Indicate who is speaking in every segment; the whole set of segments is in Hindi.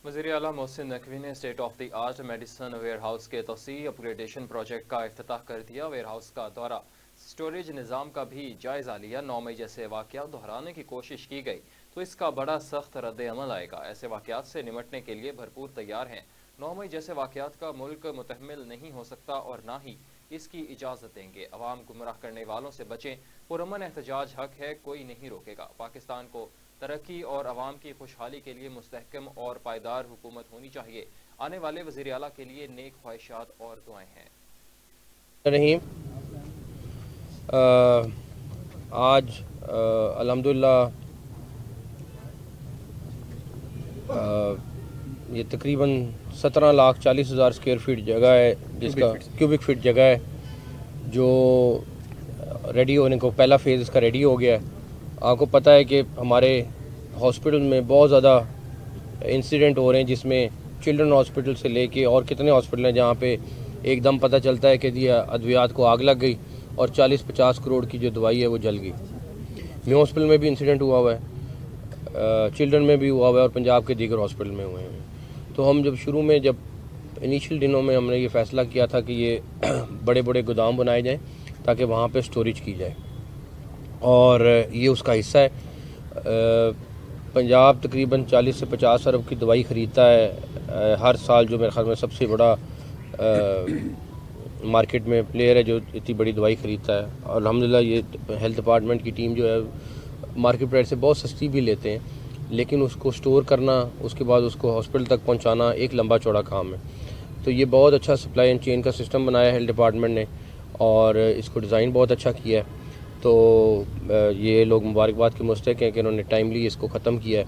Speaker 1: वज़ीर आला मोहसिन नकवी ने state of the art medicine warehouse के तोसी अपग्रेडेशन प्रोजेक्ट का इफ्तिताह कर दिया। वेयर हाउस का दौरा स्टोरेज निज़ाम का भी जायज़ा लिया। 9 मई जैसे वाक़यात दोहराने की कोशिश की गई तो इसका बड़ा सख्त रद्द अमल आएगा। ऐसे वाक़यात से निमटने के लिए भरपूर तैयार हैं। 9 मई जैसे वाक़यात का मुल्क मुतहम्मिल नहीं हो सकता और ना ही इसकी इजाज़त देंगे। अवाम गुमराह करने वालों से बचें। पुरअमन एहतजाज हक है, कोई नहीं रोकेगा। पाकिस्तान को तरक्की और अवाम की खुशहाली के लिए मुस्तहकम और पायदार हुकूमत होनी चाहिए। आने वाले वज़ीर आला के लिए नेक ख्वाहिशात और दुआएं हैं।
Speaker 2: रहीम आज अल्हम्दुलिल्लाह ये तकरीबन 17,40,000 स्क्वायर फीट जगह है, जिसका क्यूबिक फीट जगह है, जो रेडी होने को पहला फेज़ इसका रेडी हो गया है। आपको पता है कि हमारे हॉस्पिटल में बहुत ज़्यादा इंसिडेंट हो रहे हैं, जिसमें चिल्ड्रन हॉस्पिटल से लेके और कितने हॉस्पिटल हैं जहाँ पे एकदम पता चलता है कि दिया अद्वियात को आग लग गई और 40-50 करोड़ की जो दवाई है वो जल गई। मे हॉस्पिटल में भी इंसिडेंट हुआ है, चिल्ड्रन में भी हुआ है और पंजाब के दीगर हॉस्पिटल में हुए हैं। तो हम जब इनिशियल दिनों में हमने ये फ़ैसला किया था कि ये बड़े बड़े गोदाम बनाए जाएँ ताकि वहाँ पे स्टोरेज की जाए, और ये उसका हिस्सा है। पंजाब तकरीबन 40 से 50 अरब की दवाई ख़रीदता है हर साल, जो मेरे ख्याल में सबसे बड़ा मार्केट में प्लेयर है जो इतनी बड़ी दवाई ख़रीदता है। और अल्हम्दुलिल्लाह ये हेल्थ डिपार्टमेंट की टीम जो है मार्केट प्राइस से बहुत सस्ती भी लेते हैं, लेकिन उसको स्टोर करना, उसके बाद उसको हॉस्पिटल तक पहुंचाना एक लंबा चौड़ा काम है। तो ये बहुत अच्छा सप्लाई एंड चेन का सिस्टम बनाया है हेल्थ डिपार्टमेंट ने, और इसको डिज़ाइन बहुत अच्छा किया है। तो ये लोग मुबारकबाद के मुस्तहिक हैं कि इन्होंने टाइमली इसको ख़त्म किया है।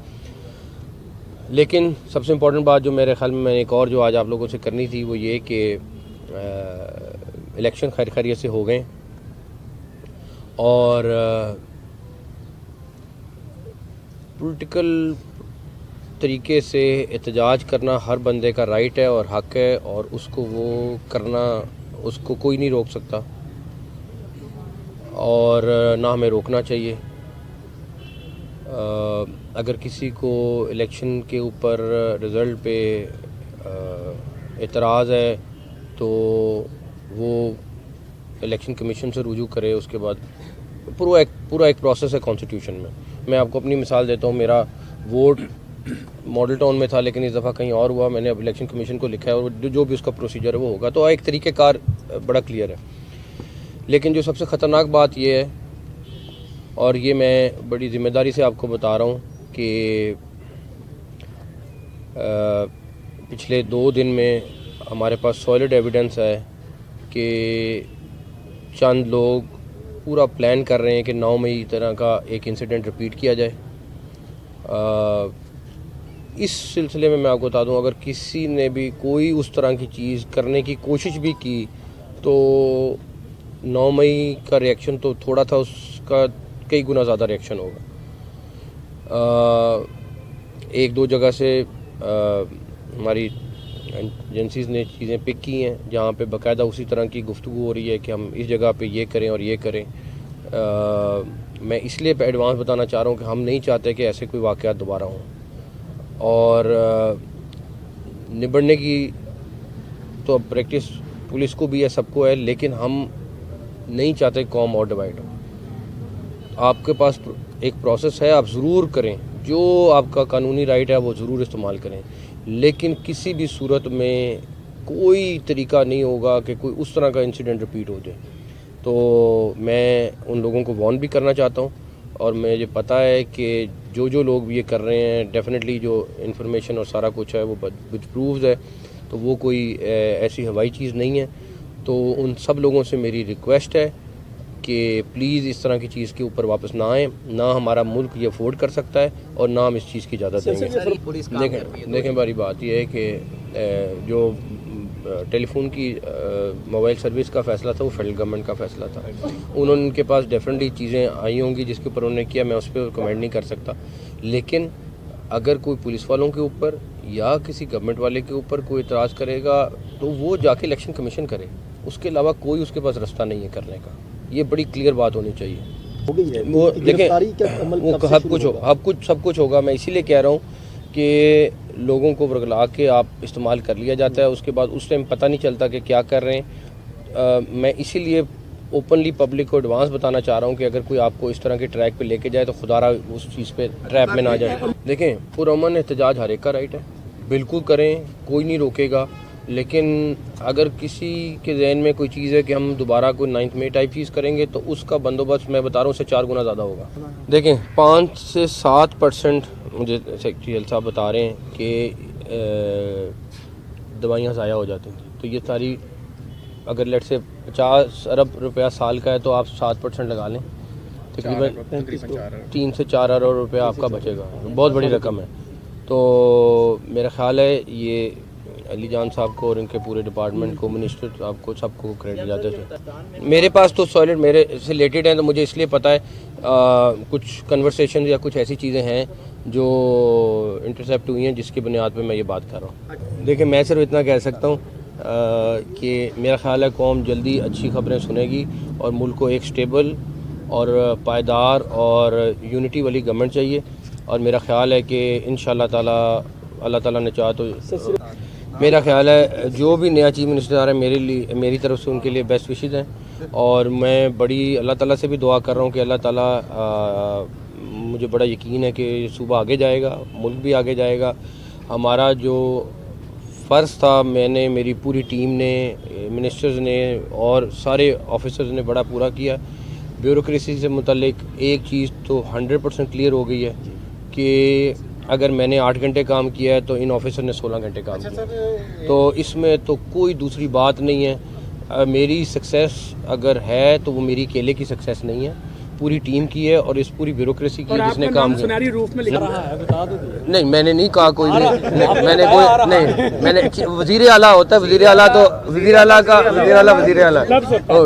Speaker 2: लेकिन सबसे इम्पोर्टेंट बात जो मेरे ख्याल में मैंने एक और जो आज आप लोगों से करनी थी वो ये कि इलेक्शन खैर खैरियत से हो गए, और पॉलिटिकल तरीके से एहतजाज करना हर बंदे का राइट है और हक है, और उसको वो करना, उसको कोई नहीं रोक सकता और ना हमें रोकना चाहिए। अगर किसी को इलेक्शन के ऊपर रिज़ल्ट पे एतराज़ है तो वो इलेक्शन कमीशन से रुजू करे। उसके बाद पूरा एक प्रोसेस है कॉन्स्टिट्यूशन में। मैं आपको अपनी मिसाल देता हूँ। मेरा वोट मॉडल टाउन में था, लेकिन इस दफ़ा कहीं और हुआ। मैंने अब इलेक्शन कमीशन को लिखा है और जो भी उसका प्रोसीजर है वो होगा। तो एक तरीक़ेकार बड़ा क्लियर है। लेकिन जो सबसे ख़तरनाक बात यह है, और ये मैं बड़ी ज़िम्मेदारी से आपको बता रहा हूँ कि पिछले 2 दिन में हमारे पास सॉलिड एविडेंस है कि चंद लोग पूरा प्लान कर रहे हैं कि 9 मई तरह का एक इंसिडेंट रिपीट किया जाए। इस सिलसिले में मैं आपको बता दूं, अगर किसी ने भी कोई उस तरह की चीज़ करने की कोशिश भी की तो 9 मई का रिएक्शन तो थोड़ा था, उसका कई गुना ज़्यादा रिएक्शन होगा। 1-2 जगह से हमारी एजेंसीज़ ने चीज़ें पिक की हैं जहाँ पे बाकायदा उसी तरह की गुफ्तगू हो रही है कि हम इस जगह पे ये करें और ये करें। मैं इसलिए एडवांस बताना चाह रहा हूँ कि हम नहीं चाहते कि ऐसे कोई वाक़यात दोबारा हों, और निबड़ने की तो प्रैक्टिस पुलिस को भी है, सबको है, लेकिन हम नहीं चाहते कौम और डिवाइड हो। आपके पास एक प्रोसेस है, आप ज़रूर करें, जो आपका कानूनी राइट है वो ज़रूर इस्तेमाल करें, लेकिन किसी भी सूरत में कोई तरीका नहीं होगा कि कोई उस तरह का इंसिडेंट रिपीट हो जाए। तो मैं उन लोगों को वार्न भी करना चाहता हूँ, और मुझे पता है कि जो लोग भी ये कर रहे हैं, डेफिनेटली जो इन्फॉर्मेशन और सारा कुछ है वो विद प्रूफ्स है, तो वो कोई ऐसी हवाई चीज़ नहीं है। तो उन सब लोगों से मेरी रिक्वेस्ट है कि प्लीज़ इस तरह की चीज़ के ऊपर वापस ना आएँ। ना हमारा मुल्क ये अफोर्ड कर सकता है और ना हम इस चीज़ की इजाज़त देंगे। देखें बारी बात यह है कि जो टेलीफोन की मोबाइल सर्विस का फ़ैसला था वो फेडरल गवर्नमेंट का फ़ैसला था। उनके पास डेफिनेटली चीज़ें आई होंगी जिसके ऊपर उन्होंने किया, मैं उस पर कमेंट नहीं कर सकता। लेकिन अगर कोई पुलिस वालों के ऊपर या किसी गवर्नमेंट वाले के ऊपर कोई इतराज़ करेगा तो वो जाके इलेक्शन कमीशन करे, उसके अलावा कोई उसके पास रास्ता नहीं है करने का। ये बड़ी क्लियर बात होनी चाहिए। वो देखें, वो सब कुछ होगा। मैं इसीलिए कह रहा हूँ कि लोगों को वर्गला के आप इस्तेमाल कर लिया जाता है, उसके बाद उस टाइम पता नहीं चलता कि क्या कर रहे हैं। मैं इसीलिए ओपनली पब्लिक को एडवांस बताना चाह रहा हूँ कि अगर कोई आपको इस तरह के ट्रैक पे लेके जाए तो खुदारा उस चीज़ पे ट्रैप में ना जाए। देखें, पुरअमन एहतजाज हर एक का राइट है, बिल्कुल करें, कोई नहीं रोकेगा, लेकिन अगर किसी के जहन में कोई चीज़ है कि हम दोबारा कोई 9th मई टाइप चीज़ करेंगे तो उसका बंदोबस्त मैं बता रहा हूँ उससे 4 गुना ज़्यादा होगा। देखें, 5 से 7% मुझे सेक्रेटरी साहब बता रहे हैं कि दवाइयाँ ज़ाया हो जाती थी, तो ये सारी अगर लेट से 50 अरब रुपया साल का है तो आप 7% लगा लें, तकरीबन 3 से 4 अरब रुपया आपका बचेगा, बहुत बड़ी रकम है। तो मेरा ख्याल है ये अली जान साहब को और इनके पूरे डिपार्टमेंट को, मिनिस्टर साहब को, सबको क्रेडिट जाते थे। मेरे पास तो सॉलिड मेरे से रिलेटेड हैं तो मुझे इसलिए पता है, कुछ कन्वर्सेशन या कुछ ऐसी चीज़ें हैं जो इंटरसेप्ट हुई हैं जिसकी बुनियाद पे मैं ये बात कर रहा हूँ। देखिए, मैं सिर्फ इतना कह सकता हूँ कि मेरा ख्याल है कौम जल्दी अच्छी खबरें सुनेगी और मुल्क को एक स्टेबल और पायदार और यूनिटी वाली गवर्नमेंट चाहिए, और मेरा ख्याल है कि इंशाअल्लाह ताला अल्लाह ताला ने चाहा तो मेरा ख्याल है जो भी नया चीफ मिनिस्टर आ रहा है मेरी तरफ से उनके लिए बेस्ट विशेज़ हैं, और मैं बड़ी अल्लाह ताला से भी दुआ कर रहा हूँ कि अल्लाह ताला मुझे बड़ा यकीन है कि सूबा आगे जाएगा, मुल्क भी आगे जाएगा। हमारा जो फ़र्ज़ था, मैंने, मेरी पूरी टीम ने, मिनिस्टर्स ने और सारे ऑफिसर्स ने बड़ा पूरा किया। ब्यूरोक्रेसी से मुतल्लिक एक चीज़ तो 100% क्लियर हो गई है कि अगर मैंने 8 घंटे काम किया है तो इन ऑफिसर ने 16 घंटे काम किया, तो इसमें तो कोई दूसरी बात नहीं है। मेरी सक्सेस अगर है तो वो मेरी अकेले की सक्सेस नहीं है, पूरी टीम की है और इस पूरी ब्यूरोक्रेसी की जिसने काम किया।
Speaker 3: सुनहरी रूफ में लिखा रहा है, बता दो।
Speaker 2: नहीं, मैंने नहीं कहा कोई नहीं, मैंने वज़ीर आला होता है, वज़ीर आला तो वज़ीर आला का वज़ीर आला